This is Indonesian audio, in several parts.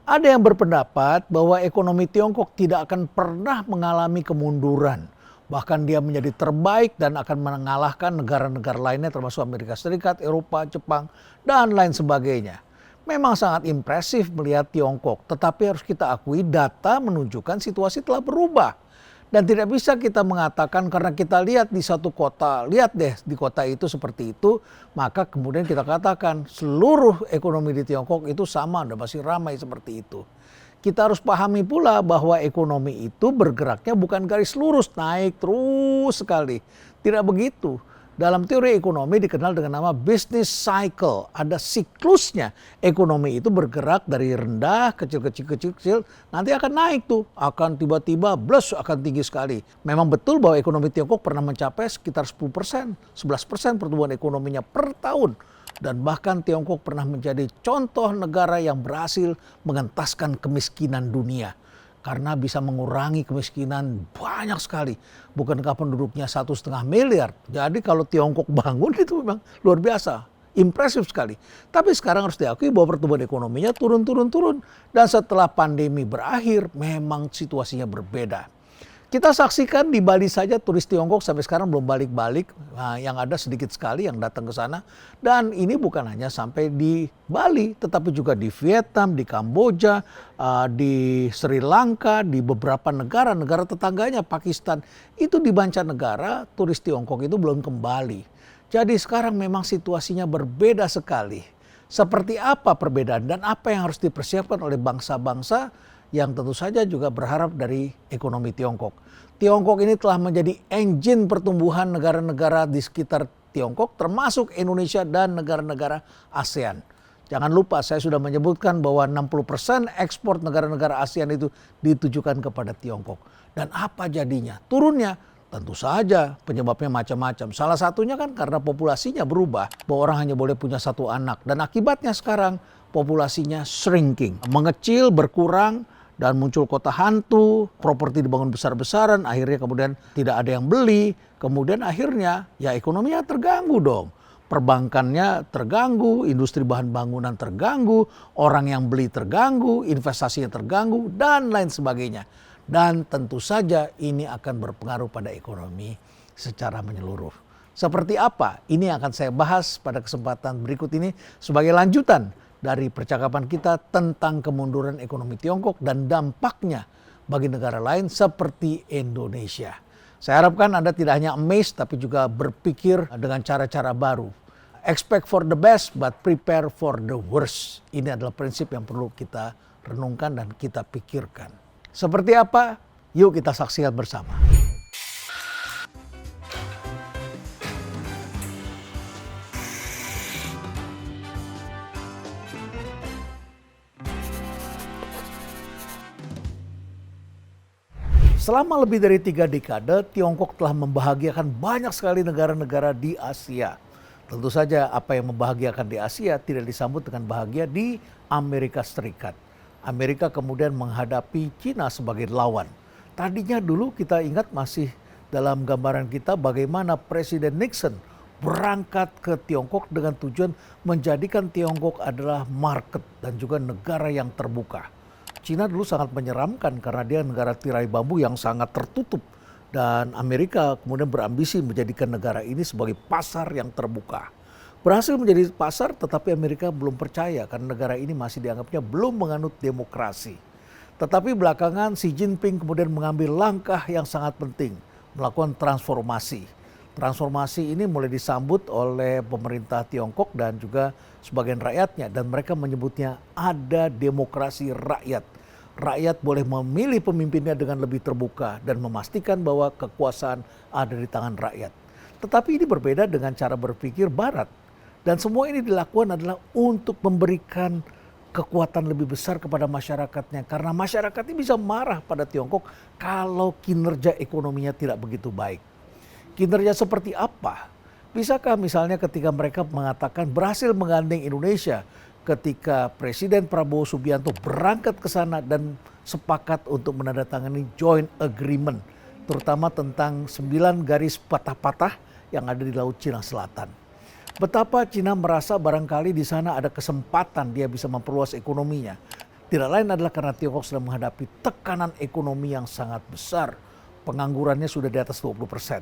Ada yang berpendapat bahwa ekonomi Tiongkok tidak akan pernah mengalami kemunduran. Bahkan dia menjadi terbaik dan akan mengalahkan negara-negara lainnya termasuk Amerika Serikat, Eropa, Jepang, dan lain sebagainya. Memang sangat impresif melihat Tiongkok, tetapi harus kita akui data menunjukkan situasi telah berubah. Dan tidak bisa kita mengatakan karena kita lihat di satu kota, lihat deh di kota itu seperti itu, maka kemudian kita katakan seluruh ekonomi di Tiongkok itu sama dan masih ramai seperti itu. Kita harus pahami pula bahwa ekonomi itu bergeraknya bukan garis lurus naik terus sekali. Tidak begitu. Dalam teori ekonomi dikenal dengan nama business cycle. Ada siklusnya. Ekonomi itu bergerak dari rendah, kecil, nanti akan naik tuh. Akan tiba-tiba blus akan tinggi sekali. Memang betul bahwa ekonomi Tiongkok pernah mencapai sekitar 10%, 11% pertumbuhan ekonominya per tahun. Dan bahkan Tiongkok pernah menjadi contoh negara yang berhasil mengentaskan kemiskinan dunia. Karena bisa mengurangi kemiskinan banyak sekali. Bukankah penduduknya 1,5 miliar. Jadi kalau Tiongkok bangun itu memang luar biasa. Impresif sekali. Tapi sekarang harus diakui bahwa pertumbuhan ekonominya turun. Dan setelah pandemi berakhir memang situasinya berbeda. Kita saksikan di Bali saja turis Tiongkok sampai sekarang belum balik-balik. Nah, yang ada sedikit sekali yang datang ke sana. Dan ini bukan hanya sampai di Bali, tetapi juga di Vietnam, di Kamboja, di Sri Lanka, di beberapa negara tetangganya, Pakistan. Itu di mancanegara turis Tiongkok itu belum kembali. Jadi sekarang memang situasinya berbeda sekali. Seperti apa perbedaan dan apa yang harus dipersiapkan oleh bangsa-bangsa yang tentu saja juga berharap dari ekonomi Tiongkok. Tiongkok ini telah menjadi engine pertumbuhan negara-negara di sekitar Tiongkok termasuk Indonesia dan negara-negara ASEAN. Jangan lupa saya sudah menyebutkan bahwa 60% ekspor negara-negara ASEAN itu ditujukan kepada Tiongkok. Dan apa jadinya? Turunnya tentu saja penyebabnya macam-macam. Salah satunya kan karena populasinya berubah. Bahwa orang hanya boleh punya satu anak. Dan akibatnya sekarang populasinya shrinking. Mengecil, berkurang. Dan muncul kota hantu, properti dibangun besar-besaran, akhirnya kemudian tidak ada yang beli. Kemudian akhirnya ya ekonominya terganggu dong. Perbankannya terganggu, industri bahan bangunan terganggu, orang yang beli terganggu, investasinya terganggu, dan lain sebagainya. Dan tentu saja ini akan berpengaruh pada ekonomi secara menyeluruh. Seperti apa? Ini akan saya bahas pada kesempatan berikut ini sebagai lanjutan dari percakapan kita tentang kemunduran ekonomi Tiongkok dan dampaknya bagi negara lain seperti Indonesia. Saya harapkan Anda tidak hanya amazed tapi juga berpikir dengan cara-cara baru. Expect for the best but prepare for the worst. Ini adalah prinsip yang perlu kita renungkan dan kita pikirkan. Seperti apa? Yuk kita saksikan bersama. Selama lebih dari 3 dekade, Tiongkok telah membahagiakan banyak sekali negara-negara di Asia. Tentu saja apa yang membahagiakan di Asia tidak disambut dengan bahagia di Amerika Serikat. Amerika kemudian menghadapi Cina sebagai lawan. Tadinya dulu kita ingat masih dalam gambaran kita bagaimana Presiden Nixon berangkat ke Tiongkok dengan tujuan menjadikan Tiongkok adalah market dan juga negara yang terbuka. Cina dulu sangat menyeramkan karena dia negara tirai bambu yang sangat tertutup. Dan Amerika kemudian berambisi menjadikan negara ini sebagai pasar yang terbuka. Berhasil menjadi pasar tetapi Amerika belum percaya karena negara ini masih dianggapnya belum menganut demokrasi. Tetapi belakangan Xi Jinping kemudian mengambil langkah yang sangat penting. Melakukan transformasi. Transformasi ini mulai disambut oleh pemerintah Tiongkok dan juga sebagian rakyatnya. Dan mereka menyebutnya ada demokrasi rakyat. Rakyat boleh memilih pemimpinnya dengan lebih terbuka dan memastikan bahwa kekuasaan ada di tangan rakyat. Tetapi ini berbeda dengan cara berpikir Barat. Dan semua ini dilakukan adalah untuk memberikan kekuatan lebih besar kepada masyarakatnya. Karena masyarakat ini bisa marah pada Tiongkok kalau kinerja ekonominya tidak begitu baik. Kinerja seperti apa? Bisakah misalnya ketika mereka mengatakan berhasil menggandeng Indonesia ketika Presiden Prabowo Subianto berangkat ke sana dan sepakat untuk menandatangani joint agreement, terutama tentang 9 garis patah-patah yang ada di Laut Cina Selatan. Betapa Cina merasa barangkali di sana ada kesempatan dia bisa memperluas ekonominya. Tidak lain adalah karena Tiongkok sedang menghadapi tekanan ekonomi yang sangat besar. Penganggurannya sudah di atas 20%.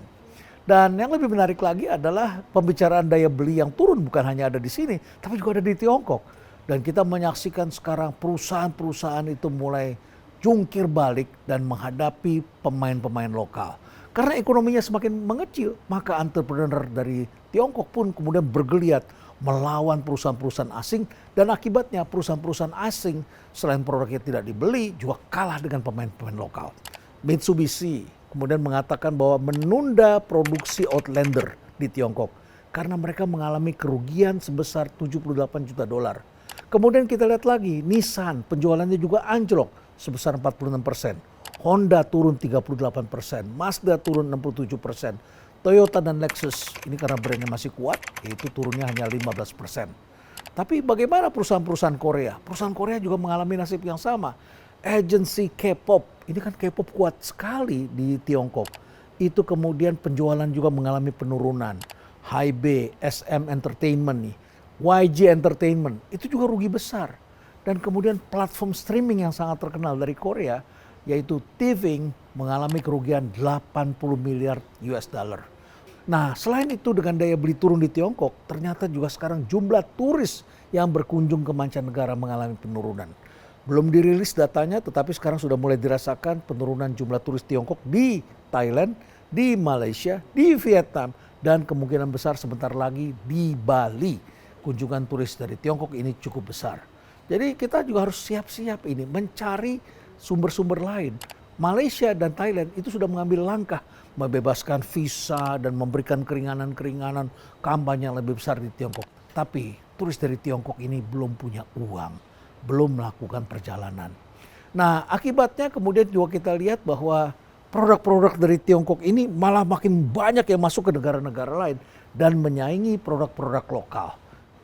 Dan yang lebih menarik lagi adalah pembicaraan daya beli yang turun bukan hanya ada di sini, tapi juga ada di Tiongkok. Dan kita menyaksikan sekarang perusahaan-perusahaan itu mulai jungkir balik dan menghadapi pemain-pemain lokal. Karena ekonominya semakin mengecil, maka entrepreneur dari Tiongkok pun kemudian bergeliat melawan perusahaan-perusahaan asing, dan akibatnya perusahaan-perusahaan asing selain produknya tidak dibeli juga kalah dengan pemain-pemain lokal. Mitsubishi kemudian mengatakan bahwa menunda produksi Outlander di Tiongkok karena mereka mengalami kerugian sebesar 78 juta dolar. Kemudian kita lihat lagi Nissan, penjualannya juga anjlok sebesar 46%. Honda turun 38%, Mazda turun 67%. Toyota dan Lexus, ini karena brandnya masih kuat, itu turunnya hanya 15%. Tapi bagaimana perusahaan-perusahaan Korea? Perusahaan Korea juga mengalami nasib yang sama. Agency K-pop, ini kan K-pop kuat sekali di Tiongkok. Itu kemudian penjualan juga mengalami penurunan. Hybe, SM Entertainment nih, YG Entertainment, itu juga rugi besar. Dan kemudian platform streaming yang sangat terkenal dari Korea, yaitu Tving, mengalami kerugian 80 miliar US dollar. Nah, selain itu dengan daya beli turun di Tiongkok, ternyata juga sekarang jumlah turis yang berkunjung ke mancanegara mengalami penurunan. Belum dirilis datanya, tetapi sekarang sudah mulai dirasakan penurunan jumlah turis Tiongkok di Thailand, di Malaysia, di Vietnam, dan kemungkinan besar sebentar lagi di Bali. Kunjungan turis dari Tiongkok ini cukup besar. Jadi kita juga harus siap-siap ini mencari sumber-sumber lain. Malaysia dan Thailand itu sudah mengambil langkah membebaskan visa dan memberikan keringanan-keringanan kampanye yang lebih besar di Tiongkok. Tapi turis dari Tiongkok ini belum punya uang, belum melakukan perjalanan. Nah, akibatnya kemudian juga kita lihat bahwa produk-produk dari Tiongkok ini malah makin banyak yang masuk ke negara-negara lain dan menyaingi produk-produk lokal.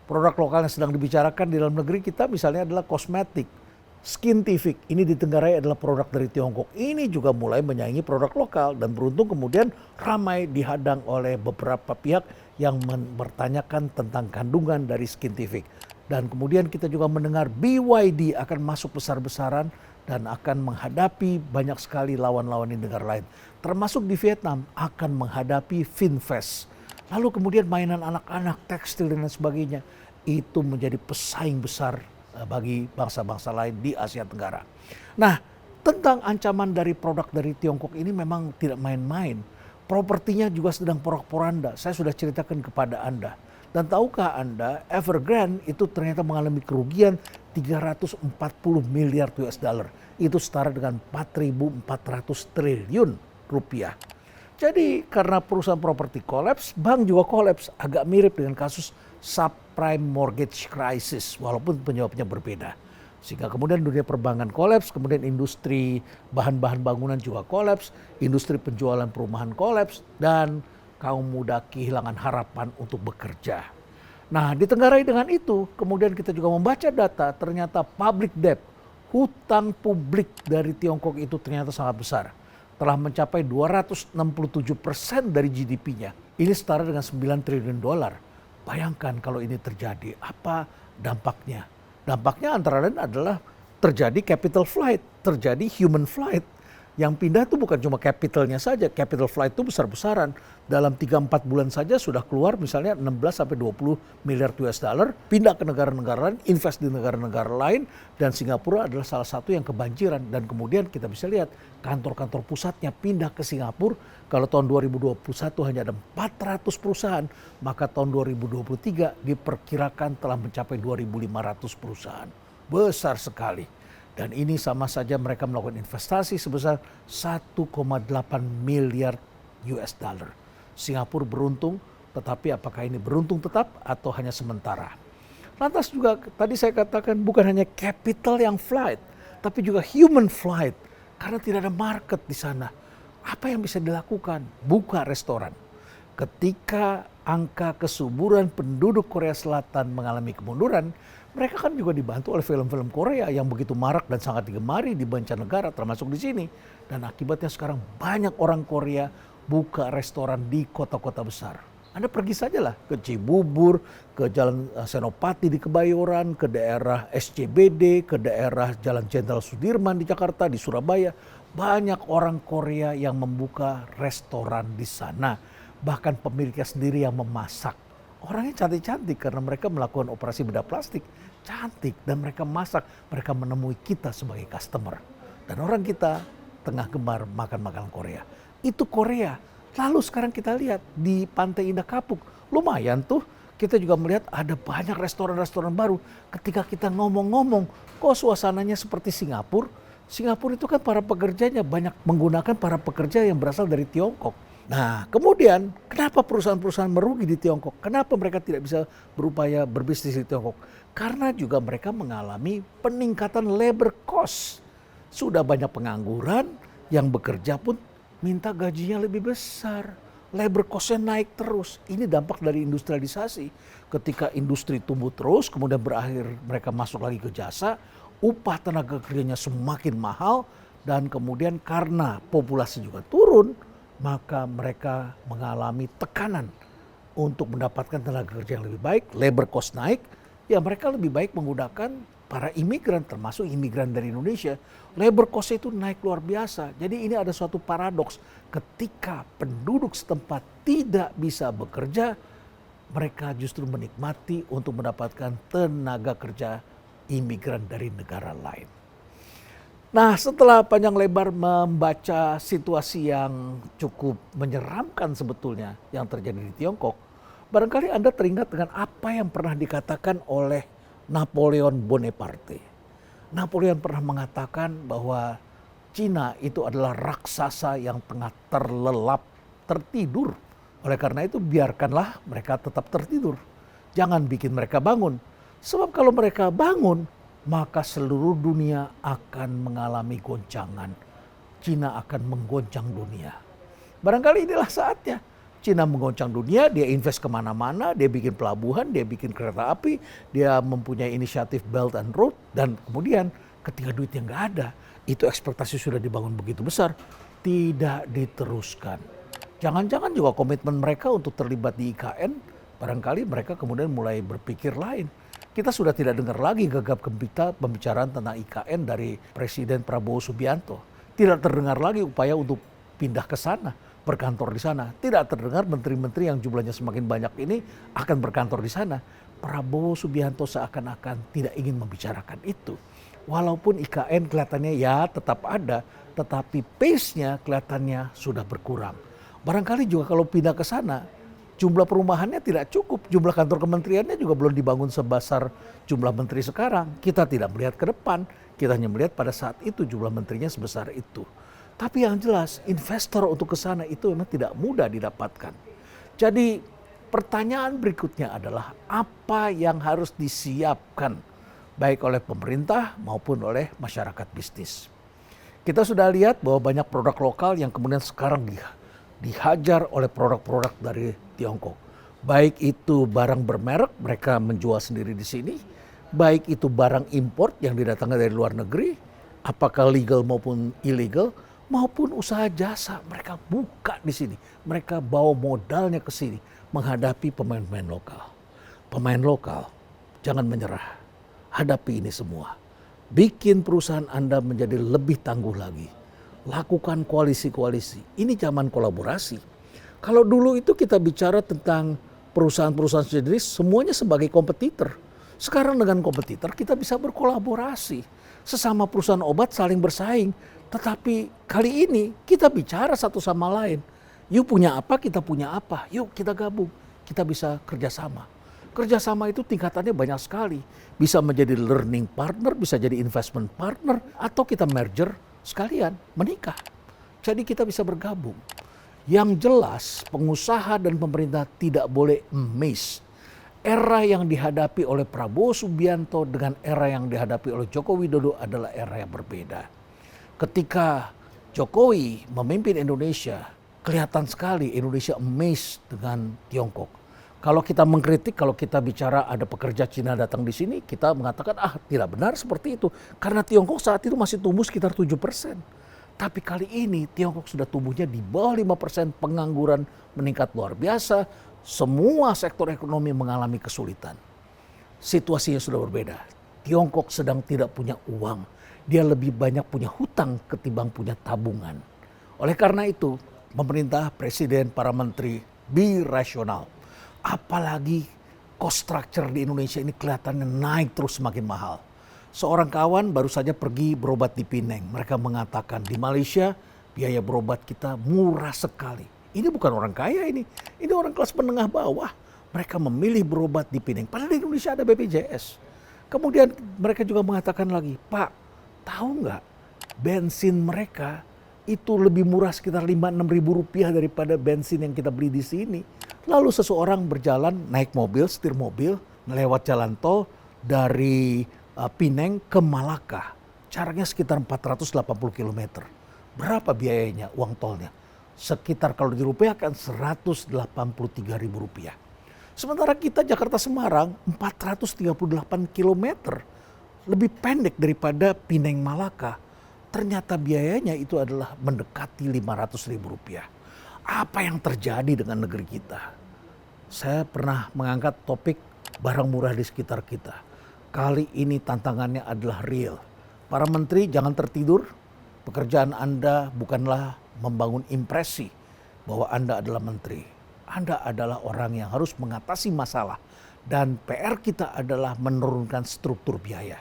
Produk lokal yang sedang dibicarakan di dalam negeri kita misalnya adalah kosmetik. Skintific, ini ditenggarai adalah produk dari Tiongkok. Ini juga mulai menyaingi produk lokal dan beruntung kemudian ramai dihadang oleh beberapa pihak yang bertanyakan tentang kandungan dari Skintific. Dan kemudian kita juga mendengar BYD akan masuk besar-besaran dan akan menghadapi banyak sekali lawan-lawan di negara lain. Termasuk di Vietnam akan menghadapi Finfest. Lalu kemudian mainan anak-anak, tekstil dan lain sebagainya. Itu menjadi pesaing besar bagi bangsa-bangsa lain di Asia Tenggara. Nah, tentang ancaman dari produk dari Tiongkok ini memang tidak main-main. Propertinya juga sedang porak-poranda. Saya sudah ceritakan kepada Anda. Dan tahukah Anda, Evergrande itu ternyata mengalami kerugian 340 miliar US dollar. Itu setara dengan 4.400 triliun rupiah. Jadi karena perusahaan properti kolaps, bank juga kolaps. Agak mirip dengan kasus subprime mortgage crisis, walaupun penyebabnya berbeda. Sehingga kemudian dunia perbankan kolaps, kemudian industri bahan-bahan bangunan juga kolaps, industri penjualan perumahan kolaps, dan kaum muda kehilangan harapan untuk bekerja. Nah, ditenggarai dengan itu, kemudian kita juga membaca data, ternyata public debt, hutang publik dari Tiongkok itu ternyata sangat besar. Telah mencapai 267% dari GDP-nya. Ini setara dengan 9 triliun dolar. Bayangkan kalau ini terjadi, apa dampaknya? Dampaknya antara lain adalah terjadi capital flight, terjadi human flight. Yang pindah itu bukan cuma capitalnya saja, capital flight itu besar-besaran. Dalam 3-4 bulan saja sudah keluar misalnya 16-20 miliar US dollar, pindah ke negara-negara lain, invest di negara-negara lain, dan Singapura adalah salah satu yang kebanjiran. Dan kemudian kita bisa lihat kantor-kantor pusatnya pindah ke Singapura. Kalau tahun 2021 hanya ada 400 perusahaan, maka tahun 2023 diperkirakan telah mencapai 2.500 perusahaan. Besar sekali. Dan ini sama saja mereka melakukan investasi sebesar 1,8 miliar US dollar. Singapura beruntung, tetapi apakah ini beruntung tetap atau hanya sementara? Lantas juga tadi saya katakan bukan hanya capital yang flight, tapi juga human flight. Karena tidak ada market di sana. Apa yang bisa dilakukan? Buka restoran. Ketika angka kesuburan penduduk Korea Selatan mengalami kemunduran, mereka kan juga dibantu oleh film-film Korea yang begitu marak dan sangat digemari di mancanegara termasuk di sini. Dan akibatnya sekarang banyak orang Korea buka restoran di kota-kota besar. Anda pergi sajalah ke Cibubur, ke Jalan Senopati di Kebayoran, ke daerah SCBD, ke daerah Jalan Jenderal Sudirman di Jakarta, di Surabaya. Banyak orang Korea yang membuka restoran di sana. Bahkan pemiliknya sendiri yang memasak. Orangnya cantik-cantik karena mereka melakukan operasi bedah plastik. Cantik dan mereka masak, mereka menemui kita sebagai customer. Dan orang kita tengah gemar makan makanan Korea. Itu Korea. Lalu sekarang kita lihat di Pantai Indah Kapuk. Lumayan tuh kita juga melihat ada banyak restoran-restoran baru. Ketika kita ngomong-ngomong, kok suasananya seperti Singapura? Singapura itu kan para pekerjanya banyak menggunakan para pekerja yang berasal dari Tiongkok. Nah kemudian kenapa perusahaan-perusahaan merugi di Tiongkok? Kenapa mereka tidak bisa berupaya berbisnis di Tiongkok? Karena juga mereka mengalami peningkatan labor cost. Sudah banyak pengangguran, yang bekerja pun minta gajinya lebih besar. Labor cost-nya naik terus. Ini dampak dari industrialisasi. Ketika industri tumbuh terus, kemudian berakhir mereka masuk lagi ke jasa, upah tenaga kerjanya semakin mahal, dan kemudian karena populasi juga turun, maka mereka mengalami tekanan untuk mendapatkan tenaga kerja yang lebih baik, labor cost naik, ya mereka lebih baik menggunakan para imigran, termasuk imigran dari Indonesia. Labor cost itu naik luar biasa. Jadi ini ada suatu paradoks. Ketika penduduk setempat tidak bisa bekerja, mereka justru menikmati untuk mendapatkan tenaga kerja imigran dari negara lain. Nah, setelah panjang lebar membaca situasi yang cukup menyeramkan sebetulnya yang terjadi di Tiongkok, barangkali Anda teringat dengan apa yang pernah dikatakan oleh Napoleon Bonaparte. Napoleon pernah mengatakan bahwa Cina itu adalah raksasa yang tengah terlelap, tertidur. Oleh karena itu biarkanlah mereka tetap tertidur. Jangan bikin mereka bangun. Sebab kalau mereka bangun, maka seluruh dunia akan mengalami goncangan. Cina akan menggoncang dunia. Barangkali inilah saatnya. Cina menggoncang dunia, dia invest kemana-mana, dia bikin pelabuhan, dia bikin kereta api, dia mempunyai inisiatif Belt and Road, dan kemudian ketika duitnya nggak ada, itu ekspektasi sudah dibangun begitu besar, tidak diteruskan. Jangan-jangan juga komitmen mereka untuk terlibat di IKN, barangkali mereka kemudian mulai berpikir lain. Kita sudah tidak dengar lagi gegap-gempita pembicaraan tentang IKN dari Presiden Prabowo Subianto. Tidak terdengar lagi upaya untuk pindah ke sana, berkantor di sana. Tidak terdengar menteri-menteri yang jumlahnya semakin banyak ini akan berkantor di sana. Prabowo Subianto seakan-akan tidak ingin membicarakan itu. Walaupun IKN kelihatannya ya tetap ada, tetapi pace-nya kelihatannya sudah berkurang. Barangkali juga kalau pindah ke sana, jumlah perumahannya tidak cukup, jumlah kantor kementeriannya juga belum dibangun sebesar jumlah menteri sekarang. Kita tidak melihat ke depan, kita hanya melihat pada saat itu jumlah menterinya sebesar itu. Tapi yang jelas investor untuk ke sana itu memang tidak mudah didapatkan. Jadi pertanyaan berikutnya adalah apa yang harus disiapkan baik oleh pemerintah maupun oleh masyarakat bisnis. Kita sudah lihat bahwa banyak produk lokal yang kemudian sekarang dihajar oleh produk-produk dari Tiongkok. Baik itu barang bermerek, mereka menjual sendiri di sini. Baik itu barang import yang didatangkan dari luar negeri, apakah legal maupun illegal, maupun usaha jasa, mereka buka di sini. Mereka bawa modalnya ke sini menghadapi pemain-pemain lokal. Pemain lokal, jangan menyerah. Hadapi ini semua. Bikin perusahaan Anda menjadi lebih tangguh lagi. Lakukan koalisi-koalisi. Ini zaman kolaborasi. Kalau dulu itu kita bicara tentang perusahaan-perusahaan sendiri semuanya sebagai kompetitor. Sekarang dengan kompetitor kita bisa berkolaborasi. Sesama perusahaan obat saling bersaing. Tetapi kali ini kita bicara satu sama lain. Yuk punya apa, kita punya apa. Yuk kita gabung. Kita bisa kerjasama. Kerjasama itu tingkatannya banyak sekali. Bisa menjadi learning partner, bisa jadi investment partner. Atau kita merger sekalian menikah. Jadi kita bisa bergabung. Yang jelas pengusaha dan pemerintah tidak boleh miss. Era yang dihadapi oleh Prabowo Subianto dengan era yang dihadapi oleh Joko Widodo adalah era yang berbeda. Ketika Jokowi memimpin Indonesia, kelihatan sekali Indonesia amazed dengan Tiongkok. Kalau kita mengkritik, kalau kita bicara ada pekerja Cina datang di sini, kita mengatakan tidak benar seperti itu. Karena Tiongkok saat itu masih tumbuh sekitar 7%. Tapi kali ini Tiongkok sudah tumbuhnya di bawah 5%, pengangguran meningkat luar biasa, semua sektor ekonomi mengalami kesulitan. Situasinya sudah berbeda. Tiongkok sedang tidak punya uang. Dia lebih banyak punya hutang ketimbang punya tabungan. Oleh karena itu, pemerintah, presiden, para menteri, be rasional. Apalagi cost structure di Indonesia ini kelihatannya naik terus semakin mahal. Seorang kawan baru saja pergi berobat di Penang. Mereka mengatakan di Malaysia biaya berobat kita murah sekali. Ini bukan orang kaya ini orang kelas menengah bawah. Mereka memilih berobat di Penang. Padahal di Indonesia ada BPJS. Kemudian mereka juga mengatakan lagi, Pak, tahu nggak bensin mereka itu lebih murah sekitar 5-6 ribu rupiah daripada bensin yang kita beli di sini. Lalu seseorang berjalan naik mobil, setir mobil, lewat jalan tol dari Penang ke Malaka. Jaraknya sekitar 480 km. Berapa biayanya uang tolnya? Sekitar kalau dirupiahkan 183 ribu rupiah. Sementara kita Jakarta Semarang 438 km. Lebih pendek daripada Penang Malaka. Ternyata biayanya itu adalah mendekati 500 ribu rupiah. Apa yang terjadi dengan negeri kita? Saya pernah mengangkat topik barang murah di sekitar kita. Kali ini tantangannya adalah real. Para menteri jangan tertidur. Pekerjaan Anda bukanlah membangun impresi bahwa Anda adalah menteri. Anda adalah orang yang harus mengatasi masalah. Dan PR kita adalah menurunkan struktur biaya.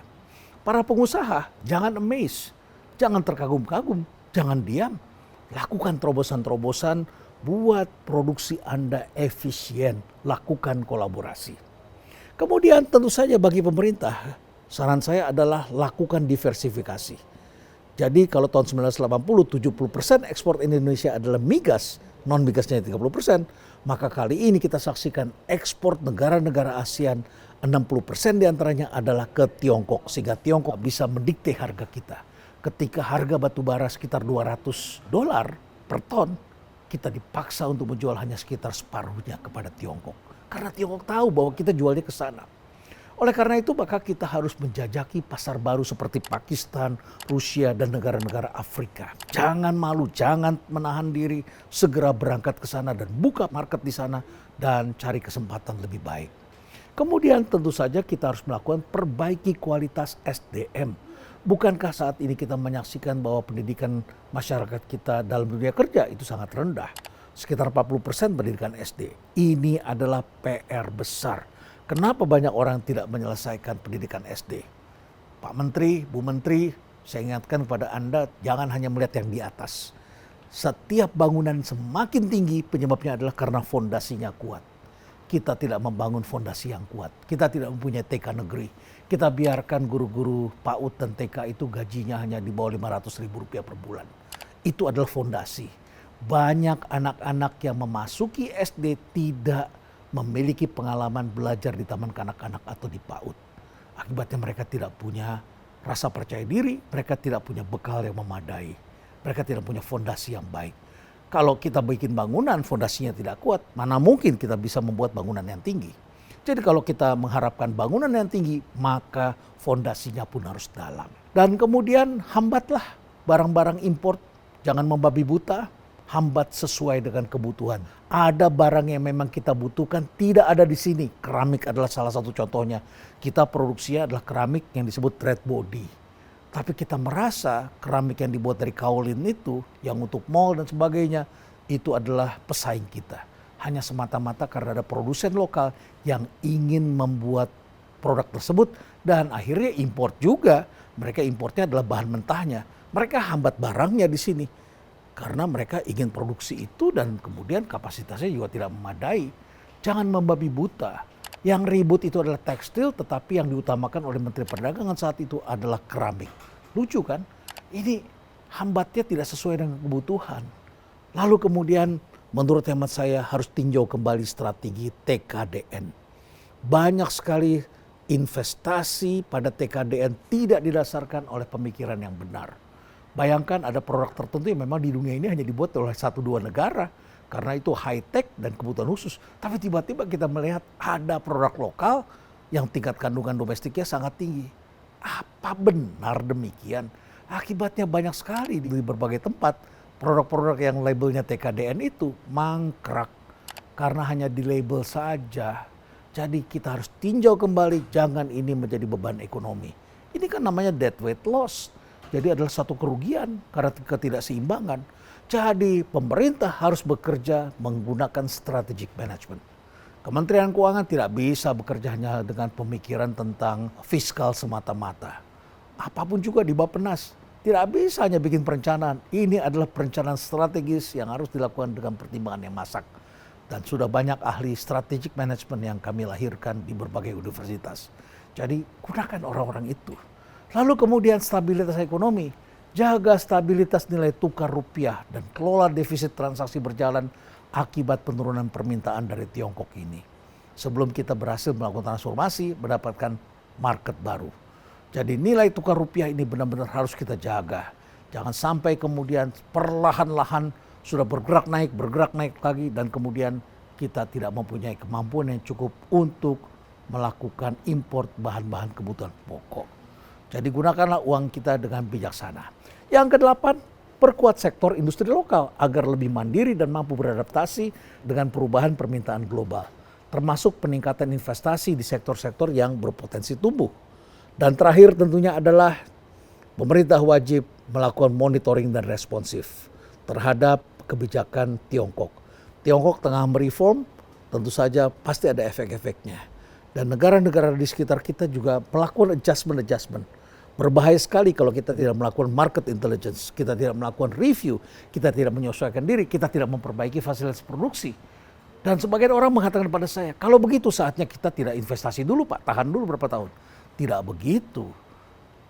Para pengusaha jangan amazed. Jangan terkagum-kagum, jangan diam. Lakukan terobosan-terobosan, buat produksi Anda efisien, lakukan kolaborasi. Kemudian tentu saja bagi pemerintah, saran saya adalah lakukan diversifikasi. Jadi kalau tahun 1980, 70% ekspor Indonesia adalah migas, non-migasnya 30%, maka kali ini kita saksikan ekspor negara-negara ASEAN 60% diantaranya adalah ke Tiongkok, sehingga Tiongkok bisa mendikte harga kita. Ketika harga batu bara sekitar $200 per ton, kita dipaksa untuk menjual hanya sekitar separuhnya kepada Tiongkok. Karena Tiongkok tahu bahwa kita jualnya ke sana. Oleh karena itu maka kita harus menjajaki pasar baru seperti Pakistan, Rusia, dan negara-negara Afrika. Jangan malu, jangan menahan diri, segera berangkat ke sana dan buka market di sana dan cari kesempatan lebih baik. Kemudian tentu saja kita harus melakukan perbaiki kualitas SDM. Bukankah saat ini kita menyaksikan bahwa pendidikan masyarakat kita dalam dunia kerja itu sangat rendah. Sekitar 40% pendidikan SD. Ini adalah PR besar. Kenapa banyak orang tidak menyelesaikan pendidikan SD? Pak Menteri, Bu Menteri, saya ingatkan kepada Anda jangan hanya melihat yang di atas. Setiap bangunan semakin tinggi penyebabnya adalah karena fondasinya kuat. Kita tidak membangun fondasi yang kuat. Kita tidak mempunyai TK negeri. Kita biarkan guru-guru PAUD dan TK itu gajinya hanya di bawah 500 ribu rupiah per bulan. Itu adalah fondasi. Banyak anak-anak yang memasuki SD tidak memiliki pengalaman belajar di taman kanak-kanak atau di PAUD. Akibatnya mereka tidak punya rasa percaya diri, mereka tidak punya bekal yang memadai. Mereka tidak punya fondasi yang baik. Kalau kita bikin bangunan fondasinya tidak kuat, mana mungkin kita bisa membuat bangunan yang tinggi. Jadi kalau kita mengharapkan bangunan yang tinggi, maka fondasinya pun harus dalam. Dan kemudian hambatlah barang-barang impor, jangan membabi buta, hambat sesuai dengan kebutuhan. Ada barang yang memang kita butuhkan, tidak ada di sini. Keramik adalah salah satu contohnya. Kita produksinya adalah keramik yang disebut red body. Tapi kita merasa keramik yang dibuat dari kaolin itu, yang untuk mall dan sebagainya, itu adalah pesaing kita. Hanya semata-mata karena ada produsen lokal yang ingin membuat produk tersebut dan akhirnya import juga. Mereka importnya adalah bahan mentahnya. Mereka hambat barangnya di sini karena mereka ingin produksi itu dan kemudian kapasitasnya juga tidak memadai. Jangan membabi buta. Yang ribut itu adalah tekstil, tetapi yang diutamakan oleh Menteri Perdagangan saat itu adalah keramik. Lucu kan? Ini hambatnya tidak sesuai dengan kebutuhan. Lalu kemudian menurut hemat saya harus tinjau kembali strategi TKDN. Banyak sekali investasi pada TKDN tidak didasarkan oleh pemikiran yang benar. Bayangkan ada produk tertentu yang memang di dunia ini hanya dibuat oleh 1-2 negara. Karena itu high tech dan kebutuhan khusus. Tapi tiba-tiba kita melihat ada produk lokal yang tingkat kandungan domestiknya sangat tinggi. Apa benar demikian? Akibatnya banyak sekali di berbagai tempat produk-produk yang labelnya TKDN itu mangkrak. karena hanya di label saja. Jadi kita harus tinjau kembali, jangan ini menjadi beban ekonomi. Ini kan namanya deadweight loss. Jadi adalah satu kerugian karena ketidakseimbangan. Jadi pemerintah harus bekerja menggunakan strategic management. Kementerian Keuangan tidak bisa bekerja hanya dengan pemikiran tentang fiskal semata-mata. Apapun juga di Bappenas, tidak bisa hanya bikin perencanaan. Ini adalah perencanaan strategis yang harus dilakukan dengan pertimbangan yang masak. Dan sudah banyak ahli strategic management yang kami lahirkan di berbagai universitas. Jadi gunakan orang-orang itu. Lalu kemudian stabilitas ekonomi. Jaga stabilitas nilai tukar rupiah dan kelola defisit transaksi berjalan akibat penurunan permintaan dari Tiongkok ini. Sebelum kita berhasil melakukan transformasi, mendapatkan market baru. Jadi nilai tukar rupiah ini benar-benar harus kita jaga. Jangan sampai kemudian perlahan-lahan sudah bergerak naik lagi, dan kemudian kita tidak mempunyai kemampuan yang cukup untuk melakukan import bahan-bahan kebutuhan pokok. Jadi gunakanlah uang kita dengan bijaksana. Yang kedelapan, perkuat sektor industri lokal agar lebih mandiri dan mampu beradaptasi dengan perubahan permintaan global, termasuk peningkatan investasi di sektor-sektor yang berpotensi tumbuh. Dan terakhir tentunya adalah pemerintah wajib melakukan monitoring dan responsif terhadap kebijakan Tiongkok. Tiongkok tengah mereform, tentu saja pasti ada efek-efeknya. Dan negara-negara di sekitar kita juga melakukan adjustment. Berbahaya sekali kalau kita tidak melakukan market intelligence, kita tidak melakukan review, kita tidak menyesuaikan diri, kita tidak memperbaiki fasilitas produksi. Dan sebagian orang mengatakan kepada saya, kalau begitu saatnya kita tidak investasi dulu Pak, tahan dulu berapa tahun. Tidak begitu.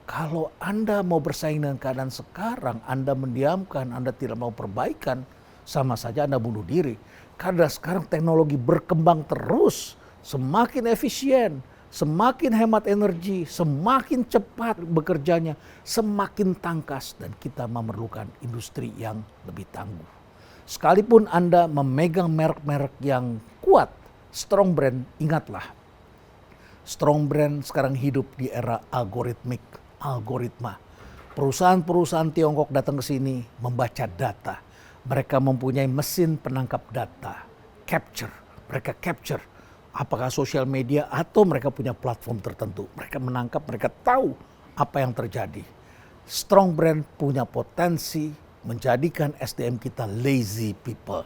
Kalau Anda mau bersaing dengan keadaan sekarang, Anda mendiamkan, Anda tidak mau perbaikan, sama saja Anda bunuh diri. Karena sekarang teknologi berkembang terus, semakin efisien, semakin hemat energi, semakin cepat bekerjanya, semakin tangkas, dan kita memerlukan industri yang lebih tangguh. Sekalipun Anda memegang merek-merek yang kuat, strong brand, ingatlah, strong brand sekarang hidup di era algoritma. Perusahaan-perusahaan Tiongkok datang ke sini membaca data. Mereka mempunyai mesin penangkap data, mereka capture apakah sosial media atau mereka punya platform tertentu. Mereka menangkap, mereka tahu apa yang terjadi. Strong brand punya potensi menjadikan SDM kita lazy people.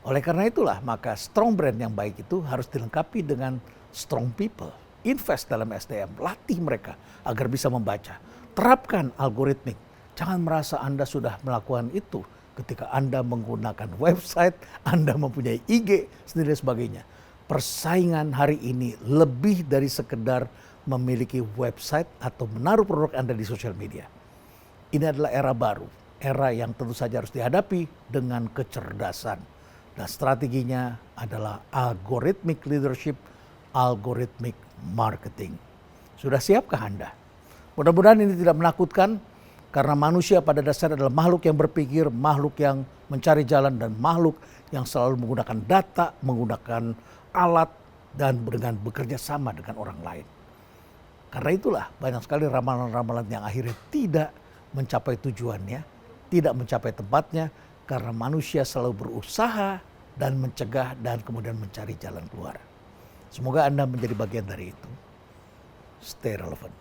Oleh karena itulah maka strong brand yang baik itu harus dilengkapi dengan strong people. Invest dalam SDM, latih mereka agar bisa membaca. Terapkan algoritmik. Jangan merasa Anda sudah melakukan itu ketika Anda menggunakan website, Anda mempunyai IG, sendiri sebagainya. Persaingan hari ini lebih dari sekedar memiliki website atau menaruh produk Anda di sosial media. Ini adalah era baru, era yang tentu saja harus dihadapi dengan kecerdasan. Dan strateginya adalah algorithmic leadership, algorithmic marketing. Sudah siapkah Anda? Mudah-mudahan ini tidak menakutkan, karena manusia pada dasarnya adalah makhluk yang berpikir, makhluk yang mencari jalan, dan makhluk yang selalu menggunakan data, menggunakan alat, dan dengan bekerja sama dengan orang lain. Karena itulah banyak sekali ramalan-ramalan yang akhirnya tidak mencapai tujuannya, tidak mencapai tempatnya, karena manusia selalu berusaha dan mencegah dan kemudian mencari jalan keluar. Semoga Anda menjadi bagian dari itu. Stay relevant.